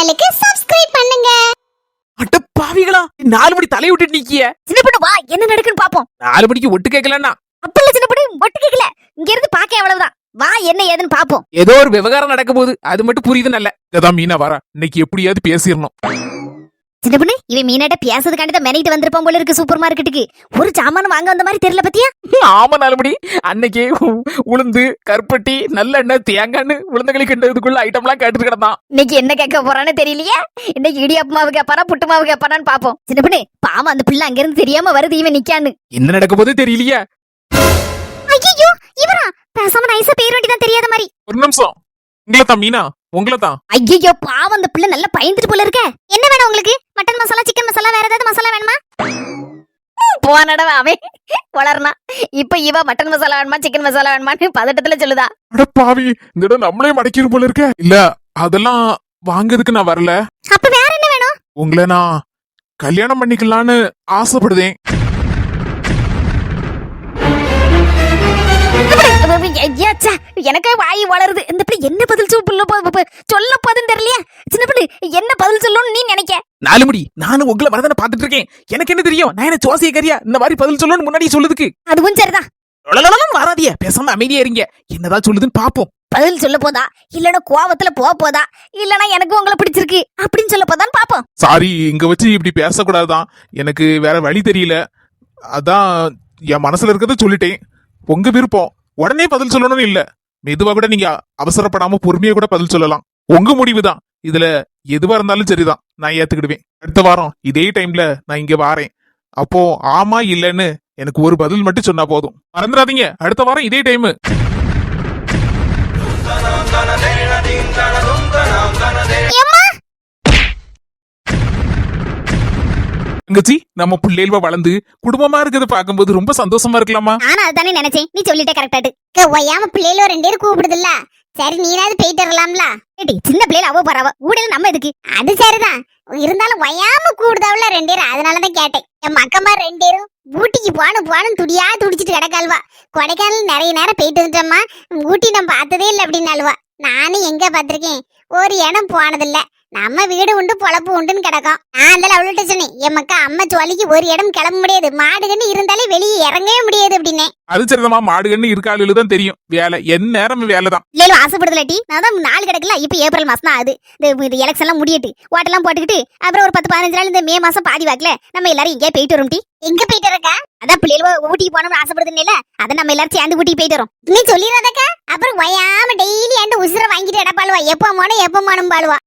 சேனலுக்கு சப்ஸ்கிரைப் பண்ணுங்க. அட பாவிகளா, 4 மணி தலைய விட்டு நிக்கிய. சின்ன பொண்ணு வா, என்ன நடக்குன்னு பாப்போம். 4 மணிக்கு ஒட்டு கேட்கலன்னா அப்பல்ல சின்ன பொண்ணு, ஒட்டு கேக்கல. இங்க இருந்து பாக்க அவ்வளவுதான். வா, என்ன ஏதுன்னு பாப்போம். ஏதோ ஒரு விவகாரம் நடக்க போகுது, அது மட்டும் புரியுது. நல்ல இதான் மீனா வரா, இன்னைக்கு எப்படியாவது பேசிடணும். சின்ன பொண்ணு, இவன் மீனாட்ட பேசுறதுக்காண்டி தான் மெனிட்டு வந்திருப்பான் போல இருக்கு சூப்பர் மார்க்கெட்டுக்கு. ஒரு சாமான் வாங்க வந்த மாதிரி தெரியல பத்தியா? ஆமா 4 மணி அன்னைக்கு உளுந்து கருப்பட்டி நல்லெண்ணெய் தேங்காய்னு உளுந்தகளி கிண்டதுக்குள்ள ஐட்டம்லாம் கேட்டுட்டு கிடந்தான். இன்னைக்கு என்ன கேட்க போறான்னு தெரியலையே. இன்னைக்கு இடியாப்பு மாவு கேட்பானா புட்டு மாவு கேட்பானான்னு பாப்போம். சின்ன பொண்ணு, பாவம் அந்த பிள்ளை அங்க இருந்து தெரியாம வருது, இவன் நிக்கான்னு. என்ன நடக்க போது தெரியலையா? ஐயோ, இவரா? பேசாம நைஸா பேர் வேண்டிதான் தெரியாத மாதிரி. ஒரு நிமிஷம், உங்களை தான் மீனா, உங்களை தான். ஐயோ பாவம், அந்த பிள்ளை நல்லா பயந்துட்டு போல இருக்க. என்ன வேணும் உங்களுக்கு? மட்டன் மசாலா, சிக்கன் மசாலா, வேற ஏதாவது மசாலா வேணுமா? போனடவ அவன் வளர்னா. இப்ப இவ மட்டன் மசாலா வேணுமா சிக்கன் மசாலா வேணுமான்னு பதட்டத்துல சொல்லுதா. அட பாவி, இந்த இடம் நம்மளே மடக்கிரும் போல இருக்க. இல்ல, அதெல்லாம் வாங்குறதுக்கு நான் வரல. அப்ப வேற என்ன வேணும்? உங்களை நான் கல்யாணம் பண்ணிக்கலான்னு ஆசைப்படுதேன். எனக்கு வாய் வளருது. இந்த பிள்ளை என்ன பதில் சொல்ல போதுன்னு தெரியலையா? சின்ன பிள்ளை என்ன பதில் சொல்லணும்னு நீ நினைக்க? 4 மணி நானும் உங்களை வரதானே பாத்துட்டு இருக்கேன். எனக்கு என்ன தெரியும்? நான் என்ன ஜோசியக்காரியா இந்த மாதிரி பதில் சொல்லணும்னு முன்னாடி சொல்லுதுக்கு? அதுவும் சரிதான். வராதிய, பேசாம அமைதியா இருங்க. என்னதான் சொல்லுதுன்னு பாப்போம். பதில் சொல்ல போதா, இல்லன்னா கோவத்துல போதா, இல்லன்னா எனக்கு உங்களை பிடிச்சிருக்கு அப்படின்னு சொல்ல போதான்னு பாப்போம். சாரி, இங்க வச்சு இப்படி பேசக்கூடாதுதான். எனக்கு வேற வழி தெரியல. அதான் என் மனசுல இருக்கிறத சொல்லிட்டேன். உங்க விருப்பம். உடனே பதில் சொல்லணும்னு இல்ல, மெதுவா கூட நீங்க அவசரப்படாம பொறுமையா கூட பதில் சொல்லலாம். உங்க முடிவுதான். இதுல எதுவா இருந்தாலும் சரிதான், நான் ஏத்துக்கிடுவேன். அடுத்த வாரம் இதே டைம்ல நான் இங்க வாரேன். அப்போ ஆமா இல்லன்னு எனக்கு ஒரு பதில் மட்டும் சொன்னா போதும். மறந்துடாதீங்க, அடுத்த வாரம் இதே டைம். தங்கச்சி, நம்ம பிள்ளைகள வளர்ந்து குடும்பமா இருக்கிறத பாக்கும்போது ரொம்ப சந்தோஷமா இருக்கலாமா? நானும் அதுதானே நினைச்சேன். நீ சொல்லிட்ட கரெக்டாட்டு. ஒய்யாம பிள்ளைல 2 பேரும் கூப்பிடுதுல்ல, சரி நீனாவது போயிட்டு வரலாம்ல. சின்ன பிள்ளைல அவ பரவ ஊடல நம்ம எதுக்கு? அது சரிதான், இருந்தாலும் ஒய்யாம கூடுதாவுல 2 பேரும், அதனாலதான் கேட்டேன். என் மக்கமா 2 பேரும் ஊட்டிக்கு போனும் துடியா துடிச்சிட்டு கிடக்காள்வா. கொடைக்கானல் நிறைய நேரம் போயிட்டு வந்துட்டோம்மா, ஊட்டி நான் பார்த்ததே இல்லை அப்படின்னாலுவா. நானும் எங்க பாத்திருக்கேன், ஒரு இடம் போனதில்ல. நம்ம வீடு உண்டு பொழப்பு உண்டுன்னு கிடக்கும். நான் அந்த அவள்கிட்ட சொன்னேன், என் மக்கா அம்மா ஜோலிக்கு ஒரு இடம் கிளம்ப முடியாது, மாடுகன்னு இருந்தாலே வெளியே இறங்கவே முடியாது அப்படின்னு. அது சரிதமா, மாடுகன்னு இருக்காளு தான் தெரியும். வேலை என் நேரம் வேலைதான். இல்ல ஆசைப்படுதலாட்டி நான் தான் 4 கிடக்கல. இப்ப ஏப்ரல் மாசம் தான் ஆகுது. இந்த எலெக்ஷன் எல்லாம் முடியட்டு ஓட்டெல்லாம் போட்டுக்கிட்டு அப்புறம் ஒரு 10-15 நாள் இந்த மே மாசம் பாதி வாக்கல நம்ம எல்லாரும் இங்கே போயிட்டு வரும். டி எங்க போயிட்டு இருக்கா? அதான் பிள்ளைகள் ஊட்டிக்கு போகணும்னு ஆசைப்படுதுன்னு, அதை நம்ம எல்லாரும் சேர்ந்து ஊட்டிக்கு போயிட்டு வரோம். நீ சொல்லிடுறதக்கா, அப்புறம் ஒய்யாம டெய்லி ஆண்டு உசுர வாங்கிட்டு இடப்பாளுவா. எப்ப போனும் பாளுவா.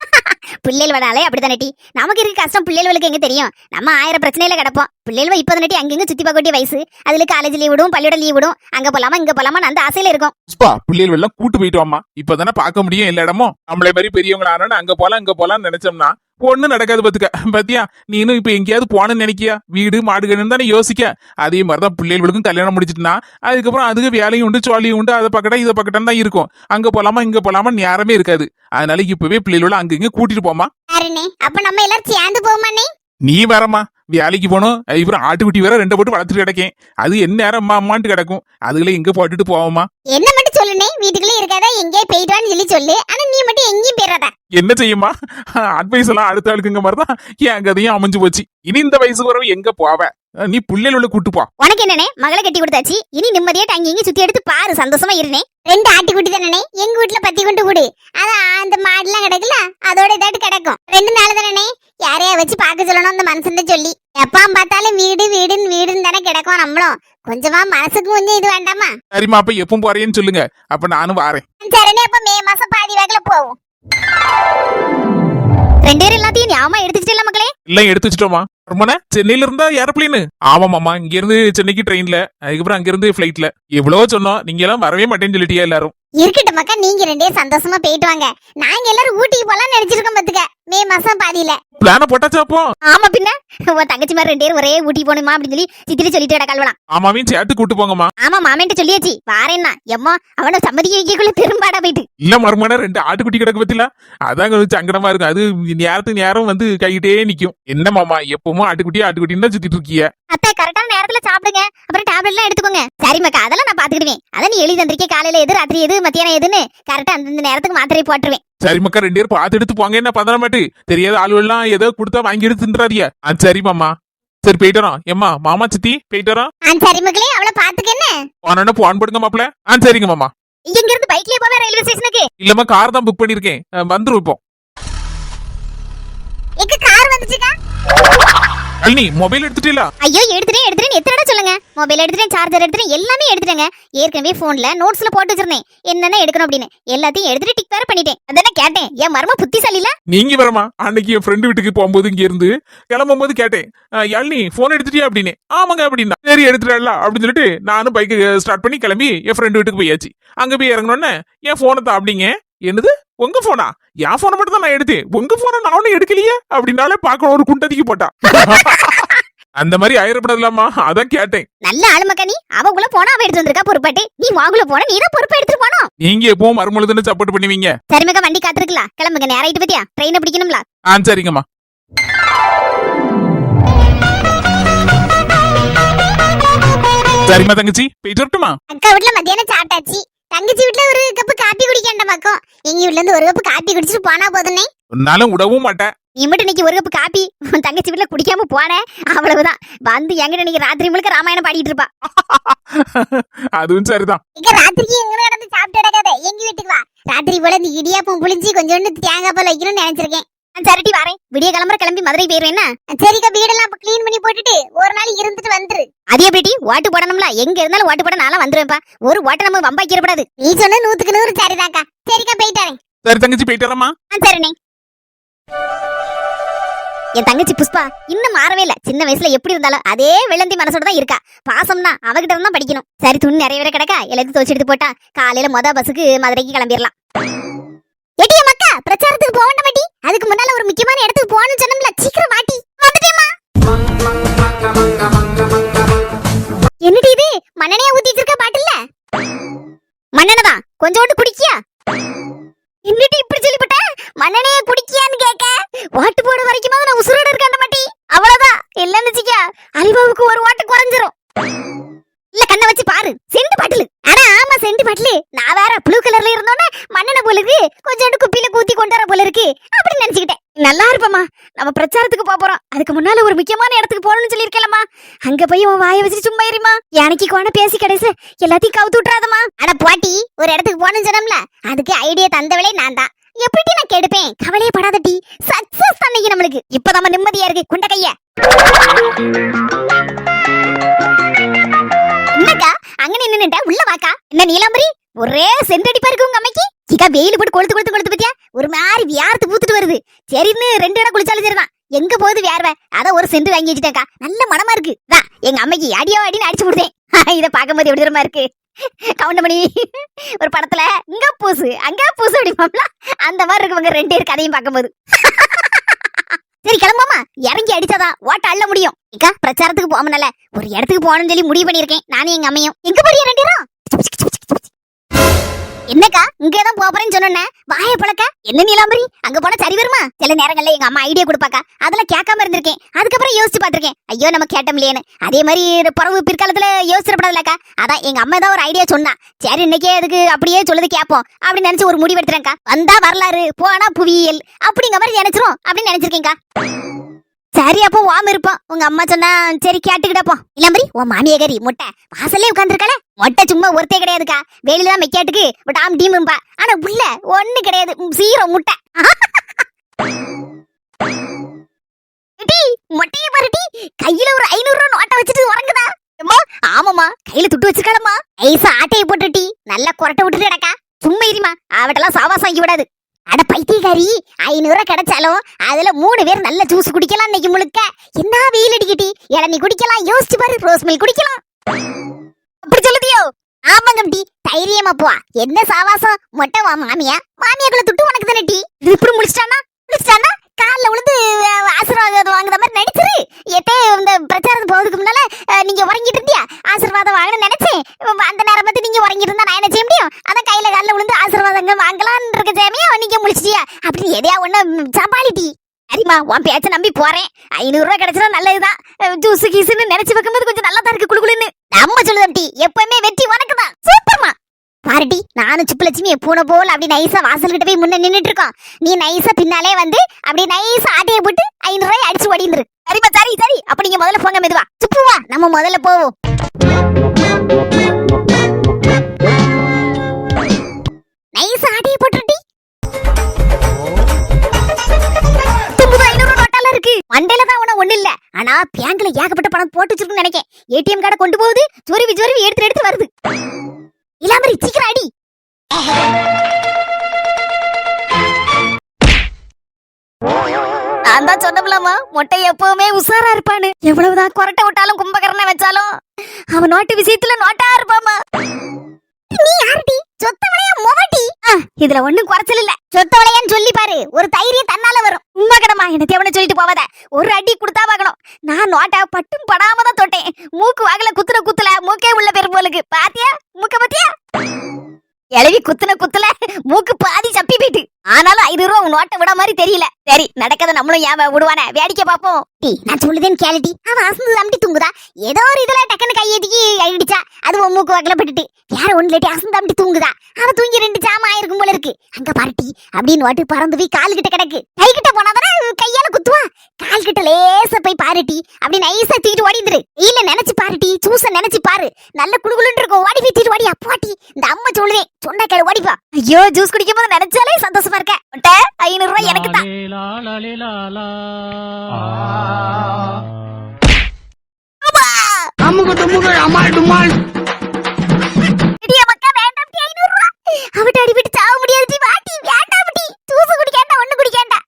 பிள்ளைகள் வராலே அப்படித்தானே டி. நமக்கு இருக்க கஷ்டம் பிள்ளைகளுக்கு எங்க தெரியும்? நம்ம 1000 பிரச்சனையில கிடப்போம். பிள்ளைகள் இப்பதானே அங்கங்க சுத்தி பார்க்க வயசு. அதுல காலேஜ் லீவ் விடும், பள்ளியோட லீவ் விடும். அங்க போலாமா இங்க போலாமா அந்த ஆசையில இருக்கும். பிள்ளைகள் எல்லாம் கூட்டு போயிட்டு வாமா, இப்பதானே பார்க்க முடியும் எல்லா இடமும். நம்மளே மாதிரி பெரியவங்க ஆனா அங்க போலாம் நினைச்சோம்னா ஒண்ணு நடக்காது. பாத்துக்க பாத்தியா, நீனும் இப்ப எங்கேயாவது போனன்னு நினைக்கியா? வீடு மாடுகன்னு தானே யோசிக்க. அதே மாதிரிதான் பிள்ளைகளுக்கும் கல்யாணம் முடிச்சிட்டுனா அதுக்கப்புறம் அதுக்கு வேலையும் உண்டு சோழியும் உண்டு, அதை பக்கட்டா இதை பக்கட்டம் தான் இருக்கும். அங்க போலாமா இங்க போலாமா நேரமே இருக்காது. அதனால இப்பவே பிள்ளைகளோட அங்க இங்க கூட்டிட்டு போமா. அப்ப நம்ம எல்லாரும் சேர்ந்து போமானே. நீ வரமா, வேலைக்கு போனோம். இவரும் ஆட்டுக்குட்டி வேற 2 போட்டு வளர்த்துட்டு கிடக்கேன். அது என்ன நேரம் அம்மான்ட்டு கிடக்கும். அதுல எங்க போட்டுட்டு போவோமா? என்ன மட்டும் சொல்லுனே, வீட்டுக்குள்ளே இருக்காதா, எங்கேயே போயிட்டு சொல்லு. ஆனா நீ மட்டும் எங்கேயும் போயிடாத. என்ன செய்யுமா, அட்வைஸ் எல்லாம் அடுத்த ஆளுக்குங்க மாதிரிதான் என் கதையும் அமைஞ்சு போச்சு. இனி இந்த வயசு வரவு எங்க போவ? நீ புள்ளையில கூட்டு போ. உனக்கு என்னனே, மகளை கட்டி கொடுத்தாச்சு. இனி நிம்மதியா அங்க இங்க சுத்தி எடுத்து பாரு, சந்தோஷமா இருனே. 2 ஆட்டுக்குட்டி தானே எங்க வீட்டுல பத்தி கொண்டு கூடு. அதான் அந்த மாடுலாம் கிடக்குல, அதோட இதாட்டு கிடக்கும். 2 நாள் தானே யாரையா வச்சு பார்க்க சொல்லணும் அந்த மனுஷன் சொல்லி. எப்பா பார்த்தாலும் வீடுன்னு தானே கிடக்கும். நம்மளும் கொஞ்சமா மனசுக்கு கொஞ்சம் இது வேண்டாமா? சரிம்மா, அப்ப எப்பவும் போறேன்னு சொல்லுங்க, அப்ப நானும் வாரேன். சரினே, அப்ப மே மாசம் பாதி வாக்குல போவோம். 2 பேரும் எல்லாத்தையும் ஞாபகம் எடுத்துக்கிட்டே மக்களே. எல்லாம் எடுத்து வச்சுட்டோமா? ரொம்ப சென்னையில இருந்தா ஏரோப்ளைன். ஆமாமாமா, இங்க இருந்து சென்னைக்கு ட்ரெயின்ல, அதுக்கப்புறம் அங்க இருந்து பிளைட்ல. எவ்வளவோ சொன்னோம், நீங்க எல்லாம் வரவே மாட்டேன்னு சொல்லிட்டியா எல்லாரும். இருக்கட்டும் மக்கா, நீங்க 2 பேரும் சந்தோஷமா போயிட்டு வாங்க. நாங்க எல்லாரும் ஊட்டிக்கு போலாம் நினைச்சிருக்கோம் பாத்துக்க, மே மாசம் பாதியில. பிளான போட்டாச்சா அப்போ? ஆமா பின்ன, உன் தங்கச்சி மாதிரி 2 பேரும் ஒரே ஊட்டி போகணுமா அப்படின்னு சொல்லி சித்திரி சொல்லிட்டு கிடக்கலாம். ஆமாவையும் சேர்த்து கூட்டு போங்கம்மா. ஆமா மாமன்ட்டு சொல்லியாச்சு வாரேன்னா. எம்மா அவனை சம்மதிக்க வைக்கக்குள்ள திரும்பாடா போயிட்டு. இல்ல மறுமண 2 ஆட்டுக்குட்டி கிடக்கு பத்தில, அதான் கொஞ்சம் சங்கடமா இருக்கும். அது நேரத்துக்கு நேரம் வந்து கையிட்டே நிக்கும். என்ன மாமா எப்பவும் ஆட்டுக்குட்டின்னு தான் சுத்திட்டு இருக்கிய? அத்தை கரெக்டான நேரத்துல நேரத்துல சாப்பிடுங்க, அப்புறம் டேப்லெட் எல்லாம் எடுத்துக்கோங்க. சரி மக்கா, அதெல்லாம் நான் பாத்துக்கிடுவேன். அதான் நீ எழுதி தந்திருக்கே, காலையில எது, ராத்திரி எது, மத்தியானம் எதுன்னு கரெக்டா அந்த நேரத்துக்கு மாத்திரை போட்டுருவேன். சரி மக்கா, 2 பேரும் பார்த்து எடுத்து போங்க. என்ன பதற மாட்டு தெரியாத ஆளுவெல்லாம் ஏதோ கொடுத்தா வாங்கி எடுத்து தின்றாதியா. சரி மாமா, சரி போயிட்டு வரோம். ஏம்மா மாமா சித்தி போயிட்டு வரோம். சரி மக்களே, அவளை பாத்துக்க என்ன. போனோன்னு போன் போடுங்க மாப்பிள. சரிங்க மாமா. இங்க இருந்து பைக்லயே போவே ரயில்வே ஸ்டேஷனுக்கு? இல்லம்மா, கார் தான் புக் பண்ணிருக்கேன். வந்துரும் இப்போ. எங்க கார் வந்துச்சுக்கா? அல்னி மொபைல் எடுத்துட்டீங்களா? ஐயோ எடுத்துட்டேன் எத்தனை தடவை சொல்லுங்க. மொபைல் எடுத்துட்டேன், சார்ஜர் எடுத்துட்டேன், எல்லாமே எடுத்துட்டேங்க. ஏற்கனவே போன்ல நோட்ஸ்ல போட்டு வச்சிருந்தேன் என்னென்ன எடுக்கணும் அப்படின்னு. எல்லாத்தையும் எடுத்துட்டு டிக் வேற பண்ணிட்டேன். அதானே கேட்டேன், என் மர்ம புத்திசாலில. நீங்க வரமா? அன்னைக்கு என் ஃப்ரெண்டு வீட்டுக்கு போகும்போது இங்க இருந்து கிளம்பும்போது கேட்டேன், யாழ்னி போன் எடுத்துட்டியா அப்படின்னு. ஆமாங்க அப்படின்னா. சரி எடுத்துடல அப்படின்னு சொல்லிட்டு நானும் பைக்கு ஸ்டார்ட் பண்ணி கிளம்பி என் ஃப்ரெண்டு வீட்டுக்கு போயாச்சு. அங்க போய் இறங்கணும்னு என் போனை தான் அப்படிங்க. என்னது உங்க போனா? என் போனை மட்டும் தான் நான் எடுத்தேன், உங்க போனை நானும் எடுக்கலையே அப்படின்னாலே பார்க்கணும் ஒரு குண்டதிக்கு போட்டா. அந்த மாதிரி ஆயிரப்படலாமா? அதான் கேட்டேன். நல்ல ஆளுமக்கா நீ. அவக்குள்ள போனா அவ எடுத்து வந்திருக்கா பொறுப்பாட்டு. நீ வாங்குல போன நீ தான் பொறுப்பா எடுத்துட்டு போனோம். நீங்க எப்பவும் மறுமொழிதுன்னு சப்போர்ட் பண்ணுவீங்க. சரிமக்கா, வண்டி காத்திருக்கலாம். கிளம்புங்க, நேரம் ஆயிட்டு பத்தியா, ட்ரெயினை பிடிக்கணும்ல. சரிங்கம்மா. சரிம்மா தங்கச்சி, போயிட்டு வரட்டுமா? அக்கா வீட்டுல மத்தியானம் சாப்பிட்டாச்சு. தங்கச்சி வீட்டுல ஒரு கப்பு காப்பி குடிக்கண்ட பக்கம். எங்க வீட்டுல இருந்து ஒரு கப்பு காப்பி குடிச்சிட்டு போனா போதுனே. உன்னாலும் விடவும் மாட்டேன். நீ மட்டும் இன்னைக்கு ஒரு கப்பு காப்பி உன் தங்கச்சி வீட்டுல குடிக்காம போனேன், அவ்வளவுதான். வந்து எங்கிட்ட இன்னைக்கு ராத்திரி முழுக்க ராமாயணம் பாடிட்டு இருப்பா. அதுவும் சரிதான். இங்க ராத்திரிக்கு எங்க நடந்து சாப்பிட்டு கிடக்காத, எங்க வீட்டுக்கு வா. ராத்திரி போல இந்த இடியாப்பம் புளிஞ்சு கொஞ்சோண்டு தேங்காய் பால் வைக்கணும்னு நினைச்சிருக்கேன். சரிட்டி வரேன். விடிய கிளம்பி மதுரை போயிருவேன். சரிக்கா, வீடெல்லாம் கிளீன் பண்ணி போட்டுட்டு ஒரு நாள் இருந்துட்டு வந்துரு. அது எப்படி ஓட்டு போடணும்ல? எங்க இருந்தாலும் ஓட்டு போட நான்லாம் வந்துருவேன்ப்பா. ஒரு ஓட்டை நம்ம வம்பாக்கிடப்படாது. நீ சொன்ன 100க்கு 100 சரிதாக்கா. சரிக்கா, போயிட்டு வரேன். சரி தங்கச்சி, போயிட்டு வரமா? சரிண்ணே. என் தங்கச்சி புஷ்பா இன்னும் மாறவே இல்ல. சின்ன வயசுல எப்படி இருந்தாலும் அதே வெள்ளந்தி மனசோட தான் இருக்கா. பாசம் தான், அவகிட்ட தான் படிக்கணும். சரி, துணி நிறைய பேர கிடக்கா, எல்லாத்தையும் துவச்சு எடுத்து போட்டா காலையில பஸ்ஸுக்கு மதுரைக்கு கிளம்பிடலாம். எட்டிய மக்கா, பிரச்சாரத்துக்கு போக வேண்டாம் மாட்டி. அதுக்கு முன்னால ஒரு முக்கியமான இடத்துக்கு போகணும்னு சொன்னோம்ல, சீக்கிரம் மாட்டி. வந்துட்டேமா. என்னடி இது, மண்ணெண்ணையா ஊத்தி வச்சிருக்க பாட்டில்ல? மண்ணெண்ணதான், கொஞ்சோண்டு குடிக்கியா? என்னடி இப்படி சொல்லிவிட்ட? மண்ணெண்ணைய குடிக்கியான்னு கேட்க ஓட்டு போட வரைக்கும் நான் உசுரோட இருக்க மாட்டி. அவ்வளவுதான், இல்லன்னு வச்சுக்க அல்வாவுக்கு ஒரு ஓட்டு குறைஞ்சிரும். இல்ல கண்ணை வச்சு பாரு, செண்டு பாட்டிலு. ஆனா ஆமா, செண்டு பாட்டிலு. நான் வேற ப்ளூ கலர்ல இருந்தோன்னே மண்ணெண்ணெய் போல இருக்கு, கொஞ்சோண்டு குப்பியில கூத்தி கொண்டு வர போல இருக்கு அப்படின்னு நினைச்சுக்கிட்டேன். நல்லா இருப்பமா, நம்ம பிரச்சாரத்துக்கு போறோம். அதுக்கு முன்னால ஒரு முக்கியமான இடத்துக்கு போகணும்னு சொல்லியிருக்கலாமா. அங்க போய் உன் வாயை வச்சு சும்மா இருமா. எனக்கு கோண பேசி கடைசி எல்லாத்தையும் கவுத்து விட்டுறாதமா. ஆனா பாட்டி, ஒரு இடத்துக்கு போகணும்னு சொன்னோம்ல, அதுக்கு ஐடியா தந்தவளே நான் தான். எப்படி நான் கெடுப்பேன், கவலையே படாதட்டி. சக்சஸ் தன்னைக்கு நம்மளுக்கு இப்ப நம்ம நிம்மதியா இருக்கு. குண்ட கைய என்னக்கா அங்க நின்னுட்ட, உள்ள வாக்கா. என்ன நீலாம்பரி, ஒரே சென்றடிப்பா இருக்கு உங்க அம்மைக்கு. சிக்கா வெயில் போட்டு கொளுத்து பத்தியா ஒரு மாதிரி வியாரத்து பூத்துட்டு வருது. சரின்னு 2 இடம் குளிச்சாலும் சரிதான். எங்க போகுது வேர்வை, அதான் ஒரு சென்று வாங்கி வச்சுட்டேன்க்கா. நல்ல மனமா இருக்கு. எங்க அம்மைக்கு அடியோ அடின்னு அடிச்சு விடுதேன். இத பாக்கும்போது எப்படி தரமா இருக்கு. கவுண்டமணி ஒரு படத்துல இங்க பூசு அங்க பூசு அப்படிமாப்ல, அந்த மாதிரி இருக்குவங்க 2 பேர் கதையும் பார்க்கும்போது. சரி கிளம்பாமா, இறங்கி அடிச்சாதான் ஓட்ட அள்ள முடியும். இக்கா பிரச்சாரத்துக்கு போகணும்ல, ஒரு இடத்துக்கு போகணும்னு சொல்லி முடிவு பண்ணிருக்கேன். நானும் எங்க அம்மையும். எங்க போறியா 2 பேரும்? என்னக்கா இங்கதான் போறேன்னு சொன்னேன், வாயை பழக்க. என்ன நீலாம்பரி, அங்க போனா சரி வருமா? சில நேரங்கள்ல எங்க அம்மா ஐடியா கொடுப்பாக்கா, அதெல்லாம் கேட்காம இருந்திருக்கேன். அதுக்கப்புறம் யோசிச்சு பாத்திருக்கேன், ஐயோ நம்ம கேட்டோம்லையேன்னு. அதே மாதிரி பரவு பிற்காலத்துல யோசிச்சிடப்படாதுலக்கா. அதான் எங்க அம்மா தான் ஒரு ஐடியா சொன்னா, சரி இன்னைக்கே அதுக்கு அப்படியே சொல்லுது கேட்போம் அப்படின்னு நினைச்சு ஒரு முடிவு எடுத்துறேன்க்கா. வந்தா வரலாறு, போனா புவியியல் அப்படிங்கிற மாதிரி நினைச்சிரும் அப்படின்னு நினைச்சிருக்கேன்க்கா. சரி அப்போ வாம இருப்போம். உங்க அம்மா சொன்னா சரி கேட்டுக்கிட்டப்போ. இளம்பரி, உன் மாமியகரி மொட்டை வாசல்லே உட்காந்துருக்கல. மொட்டை சும்மா ஒருத்தே கிடையாதுக்கா, வெளியிலதான் மெக்காட்டுக்கு டாம் டீமும்பா. ஆனா உள்ள ஒண்ணு கிடையாது, சீரோ முட்டை. மொட்டைய பாருட்டி, கையில ஒரு 500 ரூபா நோட்டை வச்சுட்டு உறங்குதா. ஆமாமா, கையில துட்டு வச்சிருக்காளம்மா. ஐசா ஆட்டையை போட்டுட்டி நல்லா கொரட்டை விட்டுட்டு கிடக்கா. சும்மா இருமா, அவட்டெல்லாம் சாவாசம் ஆக்கி விடாது. அட பைத்தியக்காரி, 500 ரூபா கிடைச்சாலும் அதுல 3 பேர் நல்ல ஜூஸ் குடிக்கலாம். இன்னைக்கு முழுக்க என்ன வெயில் அடிக்கிட்டி, இளநீ குடிக்கலாம், யோசிச்சு பாரு, ரோஸ் மில்க் குடிக்கலாம். அப்படி சொல்லுதியோ? ஆமாங்க டி, தைரியமா போ. என்ன சாவாசம், மொட்டை வா மாமியா. மாமியாக்குள்ள துட்டு உனக்கு தானே டி. இது இப்படி முடிச்சிட்டானா காலில் விழுந்து ஆசீர்வாதம் வாங்குற மாதிரி நடிச்சிரு. எட்டே இந்த பிரச்சாரம் போறதுக்கு முன்னால நீங்க உறங்கிட்டு இருந்தியா, ஆசீர்வாதம் வாங்கணும்னு நினைச்சேன். அந்த நேரம் பார்த்து நீங்க உறங்கிட்டு இருந்தா நான் என்ன செய்ய முடியும்? அதான் கையில காலில் விழுந்து ஆசீர்வாதங்க வாங்கலான்னு இருக்க சேமியா நீங்க முடிச்சிட்டியா அப்படின்னு எதையா ஒண்ணு சமாளிட்டி. சரிம்மா உன் பேச்ச நம்பி போறேன். 500 ரூபாய் கிடைச்சா நல்லதுதான். ஜூஸ் கீஸ்னு நினைச்சு வைக்கும்போது கொஞ்சம் நல்லா தான் இருக்கு குளுகுளுன்னு. நம்ம சொல்லுதம்டி எப்பவுமே வெற்றி உனக்கு தான். சூப்பர்மா. பாருடி நானும் சுப்புலட்சுமி பூனை போல அப்படி நைஸா வாசல் கிட்ட போய் முன்ன நின்னுட்டு இருக்கோம். நீ நைஸா பின்னாலே வந்து அப்படி நைஸா ஆட்டைய போட்டு 500 ரூபாய் அடிச்சு ஓடிந்துரு. சரிப்பா சரி சரி. அப்ப நீங்க முதல்ல போங்க மெதுவா. சுப்புவா நம்ம முதல்ல போவோம். நைஸா ஆட்டைய போட்டுடி. மண்டையில தான் ஒண்ணு இல்ல. ஆனா பேங்க்ல ஏகப்பட்ட பணம் போட்டு வச்சிருக்குன்னு நினைக்கேன். ஏடிஎம் கார்டை கொண்டு போகுது. ஜோரிவி எடுத்து வருது. இல்லாமரி சீக்கிரம் அடி. நான் தான் சொன்னோம்லாமா மொட்டை எப்பவுமே உசாரா இருப்பான்னு. எவ்வளவுதான் கொரட்டை விட்டாலும் கும்பகரணை வச்சாலும் அவன் நோட்டு விஷயத்துல நோட்டா இருப்பாமா. நீ யாருடி? சொத்தவளையா மொவட்டி? இதுல ஒண்ணும் குறைச்சல் இல்ல. சொத்தவளையான்னு சொல்லி பாரு, ஒரு தைரியம் தன்னால வரும். உண்மை கடமா எனக்கு எவனை சொல்லிட்டு போவாத. ஒரு அடி கொடுத்தா பார்க்கணும். நான் நோட்டா பட்டும் படாம தான் தொட்டேன். மூக்கு வாகல குத்துல மூக்கே உள்ள பேரு போலுக்கு. பாத்தியா மூக்க பாத்தியா? எழவி குத்துல மூக்கு பாதி சப்பி போயிட்டு. ஆனாலும் 500 ரூபா நோட்டை விட மாதிரி தெரியல. சரி நடக்கத நம்மளும் ஏன் விடுவானே, வேடிக்கை பாப்போம். நான் சொல்லுதேன்னு கேளுடி. அவன் அசந்து அம்பி தூங்குதா. ஏதோ ஒரு இதுல டக்குன்னு கையேட்டிக்கு அடிச்சா அது உன் மூக்கு வாக்கல பட்டுட்டு வேற ஒண்ணு லேட்டி அசந்து அம்பி தூங்குதா. அவன் தூங்கி 2 ஜாம ஆயிருக்கும் போல இருக்கு. அங்க பாருட்டி அப்படின்னு நோட்டு பறந்து போய் கால் கிட்ட கிடக்கு. கை கிட்ட போனாதானே கையால குத்துவா. கால் கிட்ட லேச போய் பாருட்டி அப்படி நைஸா தூக்கிட்டு ஓடிந்துரு. இல்ல நினைச்சு பாருட்டி, சூச நினைச்சு பாரு. நல்ல குளுகுளுன்னு இருக்கும். ஓடி போய் தூக்கிட்டு ஓடியா போட்டி. இந்த அம்மா சொல்லுதேன் சொன்னா கேளு ஓடிப்பா. ஐயோ ஜூஸ் குடிக்கும் போது நினைச்சாலே சந்தோஷமா இருக்க. 500 ரூபாய் எனக்கு தான். அவட்ட அடிபிட்டு சாவ முடியாது. வாட்டி வேண்டாம். ஜூஸ் குடிக்காண்டா ஒண்ணு குடிக்காண்டா.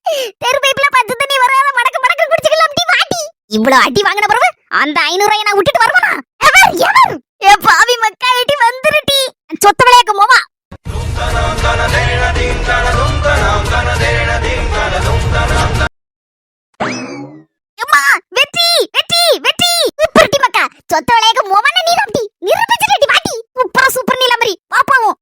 தெரு பைப்ல பச்சை தண்ணி வராத மடக்க குடிச்சுக்கலாம். வாட்டி இவ்வளவு அடி வாங்கின பிறகு அந்த 500 ரூபாய் நான் விட்டுட்டு வருவானா? எவர் ஏ பாவி மக்கா ஏட்டி வந்துருட்டி. சொத்த விளையாக்க மோமா. வெற்றி மக்கா சொத்த விளையாக்க மோமான நீ தான் நிரூபிச்சிருட்டி. வாட்டி சூப்பர் நீலமரி பாப்பாவும்.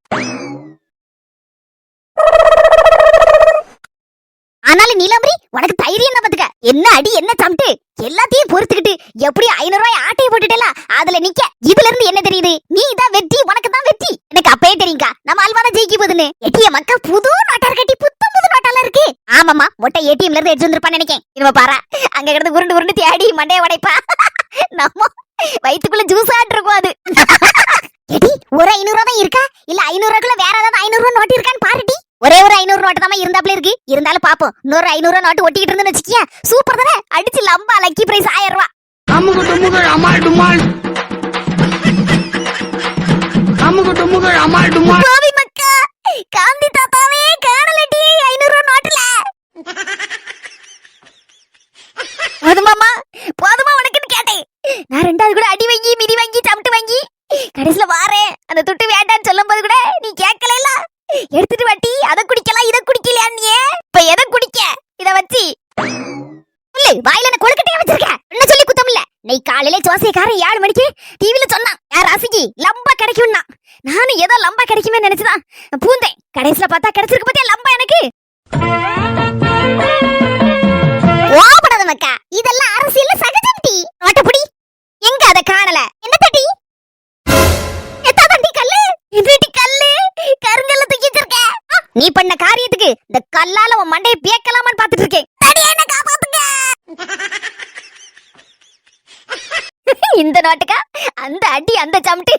ஆனாலும் நீலமரி உனக்கு தைரியம் தான் பாத்துக்க. என்ன அடி என்ன சம்ட்டு எல்லாத்தையும் பொறுத்துக்கிட்டு எப்படி 500 ரூபாய் ஆட்டையை போட்டுட்டல அதுல நிக்க. இதுல இருந்து என்ன தெரியுது? நீ தான் வெற்றி, உனக்கு தான் வெற்றி. எனக்கு அப்பயே தெரியுங்கா நம்ம அல்வான ஜெயிக்க போகுதுன்னு. எட்டிய மக்கா புது நோட்டார் கட்டி புது நோட்டால இருக்கு. ஆமாமா மொட்டை ஏடிஎம்ல இருந்து எடுத்து வந்திருப்பான்னு நினைக்கேன். இவ பாரா அங்க கிடந்து உருண்டு தேடி மண்டைய உடைப்பா. நம்ம வயிற்றுக்குள்ள ஜூஸ் ஆட்டு இருக்கும் அது. எடி ஒரு 500 ரூபாய் தான் இருக்கா இல்ல 500 ரூபாய்க்குள்ள வேற ஏதாவது 500 ரூபாய் நோட்டு இருக்கான்னு பாருடி. ஒரே ஒரு 500 நோட்டு தான் இருந்தாப்ல இருக்கு. இருந்தாலும் பாப்போம். இன்னொரு 500 ரூபாய் நோட்டு ஒட்டிக்கிட்டு இருந்துன்னு வச்சுக்கியா சூப்பர் தானே. அடிச்சு லம்பா லக்கி பிரைஸ் 1000 ரூபாய். பாவி மக்கா காந்தி தாத்தாவே காணலடி 500 ரூபாய் நோட்டுல. போதுமா உனக்குன்னு கேட்டேன். நான் 2வது கூட அடி வாங்கி மிதி வாங்கி சமட்டு வாங்கி கடைசில வாரேன். அந்த துட்டு வேண்டான்னு சொல்லும் போது கூட நீ கேட்கல. எடுத்துட்டு வாட்டி அத குடிக்கலாம் இத குடிக்கலையா? நீ இப்ப எதை குடிக்க? இத வச்சு இல்ல வாயில நான் கொழுக்கட்டையா வச்சிருக்கேன். என்ன சொல்லி குத்தம் இல்ல. நீ காலையில ஜோசியக்காரன் 7 மணிக்கு டிவில சொன்னான் யார் ராசிக்கு லம்பா கிடைக்கும்னா. நானும் ஏதோ லம்பா கிடைக்குமே நினைச்சுதான் பூந்தேன். கடைசியில பார்த்தா கிடைச்சிருக்கு பத்தியா லம்பா எனக்கு. ஓபடாத மக்கா இதெல்லாம் அரசியல்ல சகஜம் டி. நோட்டப்புடி எங்க அத காணல. என்ன தட்டி எத்தாதண்டி கல்லு இதுடி கல்லு கருங்கல்ல தூக்கி வச்சிருக்க. நீ பண்ண காரியத்துக்கு இந்த கல்லால உன் மண்டைய பேக்கலாமான்னு பாத்துட்டு இருக்கேன். என்ன காப்பாத்துங்க. இந்த நாட்டுக்கா அந்த அடி அந்த சமட்டு.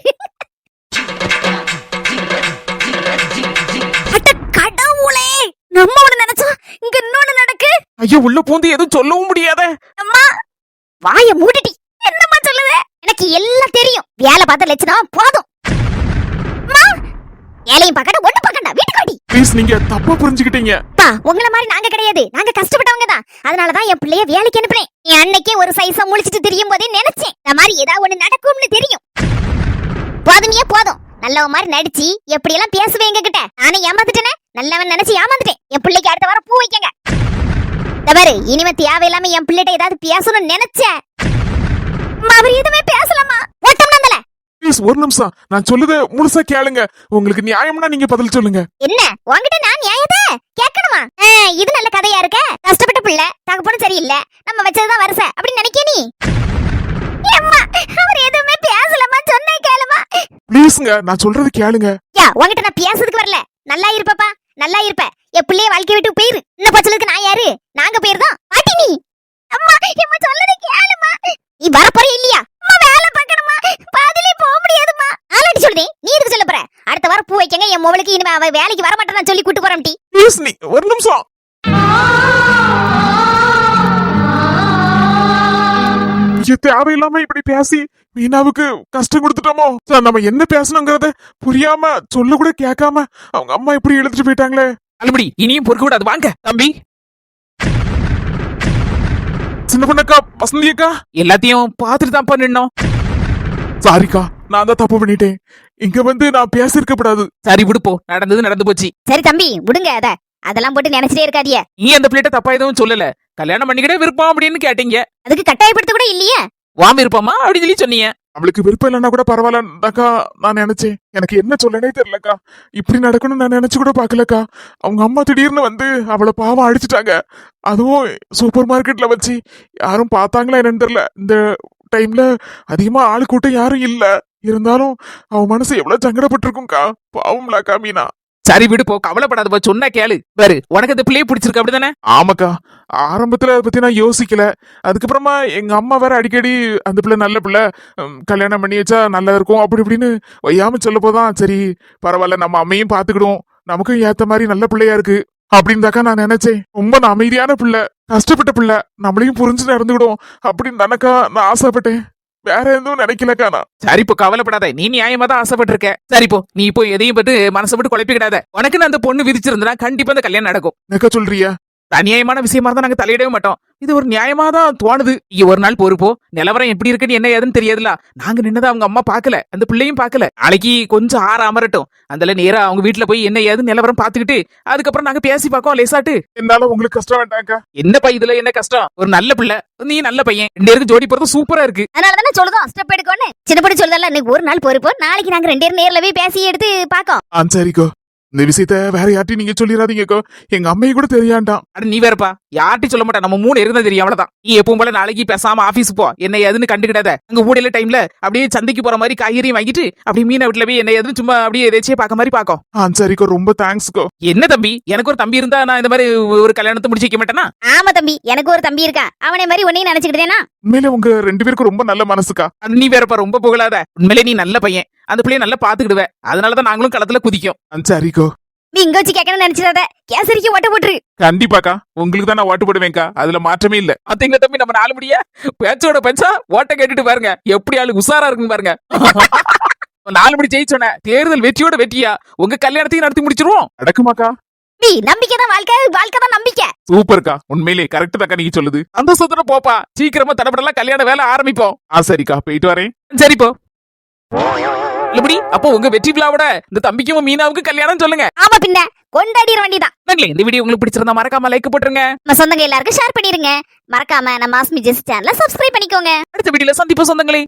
கடவுளே நம்ம ஒண்ணு நினைச்சா இங்க இன்னொன்னு நடக்கு. ஐயோ உள்ள பூந்து எதுவும் சொல்லவும் முடியாத. அம்மா வாய மூடிட்டி. என்னம்மா சொல்லுது? எனக்கு எல்லாம் தெரியும். வேலை பார்த்த லட்சணம் போதும். வேலையும் பார்க்கணும் ஒண்ணு பார்க்கண்டா வீட்டுக்கு வாடி. ப்ளீஸ் நீங்க தப்பா புரிஞ்சுக்கிட்டீங்க. உங்கள மாதிரி நாங்க கிடையாது. நாங்க கஷ்டப்பட்டவங்க தான். அதனாலதான் என் பிள்ளைய வேலைக்கு அனுப்புறேன். என் அன்னைக்கே ஒரு சைஸா முழிச்சிட்டு தெரியும் போதே நினைச்சேன் இந்த மாதிரி ஏதாவது ஒண்ணு நடக்கும்னு தெரியும். போதுமையே போதும். நல்லவ மாதிரி நடிச்சு எப்படி எல்லாம் பேசுவேன் எங்க கிட்ட. நானே ஏமாந்துட்டேனே. நல்லவன் நினைச்சு ஏமாந்துட்டேன். என் பிள்ளைக்கு அடுத்த வாரம் பூ வைக்கங்க. தவறு இனிமே தேவையில்லாம என் பிள்ளைகிட்ட ஏதாவது பேசணும்னு நினைச்சேன். அவர் எதுவுமே பேசலாமா? ஓட்டம் நந்தல ப்ளீஸ் ஒரு நிமிஷம் நான் சொல்லுத முழுசா கேளுங்க. உங்களுக்கு நியாயம்னா நீங்க பதில் சொல்லுங்க. என்ன உன்கிட்ட நான் நியாயத்தை கேட்கணுமா? இது நல்ல கதையா இருக்க. கஷ்டப்பட்ட பிள்ளை தகப்பனும் சரியில்லை, நம்ம வச்சதுதான் வருஷ அப்படின்னு நினைக்க நீ? அம்மா அவர் எதுவுமே பேசலமா, சொன்ன கேளுமா. ப்ளீஸ்ங்க நான் சொல்றது கேளுங்க. யா உன்கிட்ட நான் பேசுறதுக்கு வரல. நல்லா இருப்பப்பா, நல்லா இருப்ப. என் பிள்ளைய வாழ்க்கை விட்டு போயிரு. இன்னும் பச்சலுக்கு நான் யாரு? நாங்க போயிருந்தோம் பாட்டி நீ. அம்மா எம்மா சொல்லது கேளுமா. நீ வரப்போற இல்லையா? அம்மா வேலை பார்க்கணுமா, பாதிலே போக முடியாதுமா. ஆல்ரெடி சொல்றேன், நீ எதுக்கு சொல்ல போற? அடுத்த வாரம் பூ வைக்கங்க, என் மொபைலுக்கு இனிமே அவ வேலைக்கு வர மாட்டேன்னு சொல்லி கூட்டு போறேன் டி. ப்ளீஸ் நீ ஒரு நிமிஷம். தேவையில்லாம இப்படி பேசி மீனாவுக்கு கஷ்டம் கொடுத்துட்டோமோ? சார் நம்ம என்ன பேசணுங்கிறத புரியாம சொல்ல கூட கேட்காம அவங்க அம்மா இப்படி எழுதிட்டு போயிட்டாங்களே. அலுமடி இனியும் பொறுக்க கூடாது. வாங்க தம்பி. சின்ன பொண்ணக்கா, வசந்தி அக்கா, எல்லாத்தையும் பார்த்துட்டு தான் நின்னோம். சாரிக்கா, நான் தான் தப்பு பண்ணிட்டேன். இங்க வந்து நான் பேசிருக்கப்படாது. சரி விடுப்போ, நடந்தது நடந்து போச்சு. சரி தம்பி விடுங்க அத. அதெல்லாம் போட்டு நினைச்சிட்டே இருக்காதிய. நீ அந்த பிள்ளைட்ட தப்பா எதுவும் சொல்லல. கல்யாணம் பண்ணிக்கிட்டே விருப்பம் அப்படின்னு கேட்டீங்க. அதுக்கு கட்டாயப்படுத்த கூட இல்லையே. வாம் விருப்பமா அப்படின்னு சொல்லி சொன்னீங்க. அவளுக்கு விருப்பம் இல்லைன்னா கூட பரவாயில்லக்கா நான் நினைச்சேன். எனக்கு என்ன சொல்லனே தெரியலக்கா. இப்படி நடக்கணும்னு நான் நினைச்சு கூட பாக்கலக்கா. அவங்க அம்மா திடீர்னு வந்து அவளை பாவம் அடிச்சுட்டாங்க. அதுவும் சூப்பர் மார்க்கெட்ல வச்சு. யாரும் பார்த்தாங்களா என்னன்னு தெரியல. இந்த டைம்ல அதிகமா ஆளு கூட்டம் யாரும் இல்ல. இருந்தாலும் அவன் மனசு எவ்வளவு சங்கடப்பட்டிருக்கும்க்கா. பாவம்லாக்கா மீனா. சரி விடுப்போ, கவலைப்படாதப்பா, சொன்னா கேளு. வேறு உனக்கு அந்த பிள்ளையை பிடிச்சிருக்கு அப்படிதானே? ஆமாக்கா, ஆரம்பத்துல அதை பத்தி நான் யோசிக்கல. அதுக்கப்புறமா எங்க அம்மா வேற அடிக்கடி அந்த பிள்ளை நல்ல பிள்ளை, கல்யாணம் பண்ணி வச்சா நல்லா இருக்கும் அப்படி இப்படின்னு வையாம சொல்ல போதான் சரி பரவாயில்ல நம்ம அம்மையும் பாத்துக்கிடும், நமக்கும் ஏத்த மாதிரி நல்ல பிள்ளையா இருக்கு அப்படின்னு தாக்கா நான் நினைச்சேன். ரொம்ப நான் அமைதியான பிள்ளை, கஷ்டப்பட்ட பிள்ளை, நம்மளையும் புரிஞ்சு நடந்துக்கிடும் அப்படின்னு தானக்கா நான் ஆசைப்பட்டேன். வேற எதுவும் நினைக்கலக்கா நான். சரிப்போ கவலைப்படாத, நீ நியாயமா தான் ஆசைப்பட்டிருக்க. சரிப்போ நீ இப்போ எதையும் பட்டு மனசை விட்டு குழப்பிக்கிடாத. உனக்கு நான் அந்த பொண்ணு விதிச்சிருந்தா கண்டிப்பா அந்த கல்யாணம் நடக்கும். என்னக்கா சொல்றியா? அநியாயமான விஷயமா இருந்தா நாங்க தலையிடவே மாட்டோம். இது ஒரு நியாயமா தான் தோணுது. இங்க ஒரு நாள் பொறுப்போ, நிலவரம் எப்படி இருக்குன்னு என்ன ஏதுன்னு தெரியாதுல. நாங்க நின்னதை அவங்க அம்மா பாக்கல, அந்த பிள்ளையும் பாக்கல. நாளைக்கு கொஞ்சம் ஆற அமரட்டும், அதுல நேரா அவங்க வீட்டுல போய் என்ன ஏதுன்னு நிலவரம் பாத்துக்கிட்டு அதுக்கப்புறம் நாங்க பேசி பார்க்கோம் லேசாட்டு. என்னால உங்களுக்கு கஷ்டம் வேண்டாம்க்கா. என்னப்பா இதுல என்ன கஷ்டம்? ஒரு நல்ல பிள்ளை, நீ நல்ல பையன், 2 பேருக்கு ஜோடி போறது சூப்பரா இருக்கு. அதனாலதானே சொல்லுதோம் ஸ்டெப் எடுக்கோன்னு. சின்ன பொண்ணு சொல்லுதல்ல, இன்னைக்கு ஒரு நாள் பொறுப்போ, நாளைக்கு நாங்க 2 பேரும் நேர்ல போய் பேசி எடுத்து பாக்கோம். சரிக்கோ, இந்த விஷயத்த வேற யார்ட்டையும் நீங்க சொல்லிடாதீங்கக்கோ. எங்க அம்மையை கூட தெரியாண்டாம். அட நீ வேறப்பா, யார்ட்டையும் சொல்ல மாட்டேன். நம்ம 3 இருந்தா தெரியும், அவ்வளவுதான். நீ எப்பவும் போல நாளைக்கு பேசாம ஆபீஸ் போ, என்ன ஏதுன்னு கண்டுக்கிடாத. அங்க ஊடையில டைம்ல அப்படியே சந்தைக்கு போற மாதிரி காய்கறியும் வாங்கிட்டு அப்படியே மீனை வீட்டுல போய் என்ன ஏதுன்னு சும்மா அப்படியே எதாச்சும் பாக்க மாதிரி பாக்கும். சரிக்கோ, ரொம்ப தேங்க்ஸ்க்கோ. என்ன தம்பி, எனக்கு ஒரு தம்பி இருந்தா நான் இந்த மாதிரி ஒரு கல்யாணத்தை முடிச்சு வைக்க மாட்டேனா? ஆமா தம்பி, எனக்கு ஒரு தம்பி இருக்கா. அவனை மாதிரி உன்னையும் நினைச்சுக்கிட்டேனா. உண்மையில உங்க 2 பேருக்கும் ரொம்ப நல்ல மனசுக்கா. அது நீ வேறப்பா, ரொம்ப புகழாத. உண்மையிலே நீ நல்ல பையன், அந்த பிள்ளைய நல்லா பாத்துக்கிடுவ. அதனாலதான் நாங்களும் களத்துல குதிக்கும். சரிக்கோ, நீ இங்க வச்சு கேட்கணும்னு நினைச்சிடாத. கேசரிக்கு ஓட்ட போட்டுரு. கண்டிப்பாக்கா, உங்களுக்கு தான் நான் ஓட்டு போடுவேன்க்கா, அதுல மாற்றமே இல்ல. அத்தீங்களா தம்பி, நம்ம 4 முடியா பேச்சோட பேச்சா ஓட்ட கேட்டுட்டு பாருங்க, எப்படி ஆளு உசாரா இருக்குன்னு பாருங்க. 4 மணி ஜெயிச்சோன தேர்தல் வெற்றியோட வெற்றியா உங்க கல்யாணத்தையும் நடத்தி முடிச்சிருவோம். நடக்குமாக்கா? நீ நம்பிக்கை தான் வாழ்க்கை, வாழ்க்கை தான் நம்பிக்கை. சூப்பர்க்கா, உண்மையிலே கரெக்ட் தாக்கா நீங்க சொல்லுது. அந்த சொத்துல போப்பா, சீக்கிரமா தடப்படலாம் கல்யாண வேலை ஆரம்பிப்போம். சரிக்கா, போயிட்டு வரேன். சரிப்போ இல்லபடி, அப்போ உங்க வெற்றி விழாவோட இந்த தம்பிக்கும் மீனாவுக்கு கல்யாணம் சொல்லுங்க. ஆமா பின்ன கொண்டாடிற வேண்டியதான். இந்த வீடியோ உங்களுக்கு பிடிச்சிருந்தா மறக்காம லைக் போட்டுருங்க. நம்ம சொந்தங்க எல்லாருக்கும் ஷேர் பண்ணிருங்க. மறக்காம நம்ம ஆஸ்மி ஜெஸ் சேனலை சப்ஸ்கிரைப் பண்ணிக்கோங்க. அடுத்த வீடியோல சந்திப்போம் சொந்தங்களே.